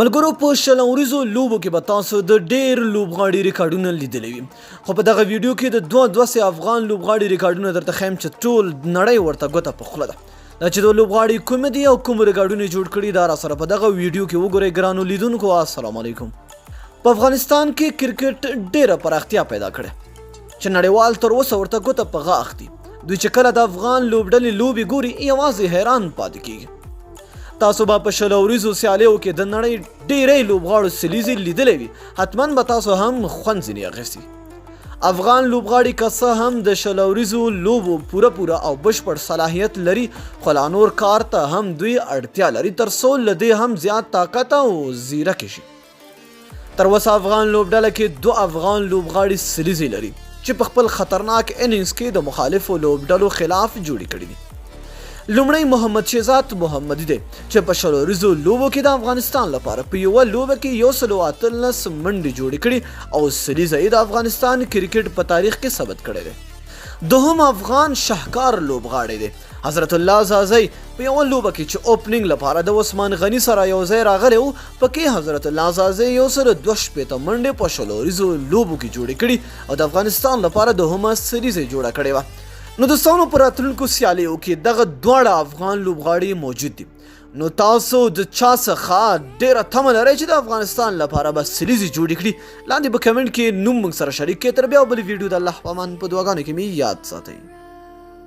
ملګرو په شل اوریزو لوبو کې به تاسو د ډېر لوبغاړي ریکارډونه لیدلی وي، خو په دغه ویډیو کې د دوه افغان لوبغاړي ریکارډونه درته ښیم چې ټول نړۍ ورته ګوته په خوله ده. دا چې د لوبغاړي کوم دي او کوم ریکارډونه جوړ کړي دا راسره په دغه ویډیو کې وګورئ. ګرانو لیدونکو السلام علیکم. په افغانستان کې کرکټ ډېره پراختیا پیدا کړې چې نړیوال تر اوسه ورته ګوته په غاښ دي. دوی چې کله د افغان لوبډلې لوبې ګوري یوازې حیران پاتې کیږي. تاسو به په شل اوریزو سیالیو کې د نړۍ ډېری لوبغاړو سلیزې لیدلی وي، حتما به تاسو هم خوند ځینې اخیستی. افغان لوبغاړي که څه هم د شل اوریزو لوبو پوره او بشپړ صلاحیت لري، خو لا نور کار ته هم دوی اړتیا لري تر څو له دې هم زیات طاقت او ځیرکې شي. تر اوسه افغان لوبډله کې 2 افغان لوبغاړي سلیزې لري چې په خپل خطرناک اننګز کې د مخالفو لوبډلو خلاف جوړې کړي دي. لومړی محمد شهزاد محمدي دی چې په شل اوریزو لوبو کې د افغانستان لپاره په یوه لوبه کې 118 منډې جوړې کړي او سلیزه یې د افغانستان کرکټ په تاریخ کې ثبت کړی دی. دوهم افغان شهکار لوبغاړی دی حضرت الله زازی په یوه لوبه کې چې اوپننګ لپاره د عثمان غني سره یو ځای راغلی و، پکې حضرت الله زازی 162 منډې په شل اوریزو لوبو کې جوړې کړي او د افغانستان لپاره دوهمه سلیزه جوړه کړې وه. نو دوستانو په راتلونکو سیالیو کې دغه دواړه افغان لوبغاړي موجود دي. نو تاسو د چا څخه ډېره تمه لرئ چې د افغانستان لپاره به سلیزې جوړې کړي؟ لاندې په کمنټ کې نوم موږ سره شریک کړئ. تر بیا بلې ویډیو د الله په امان په دعاګانو کې مې یاد ساتئ.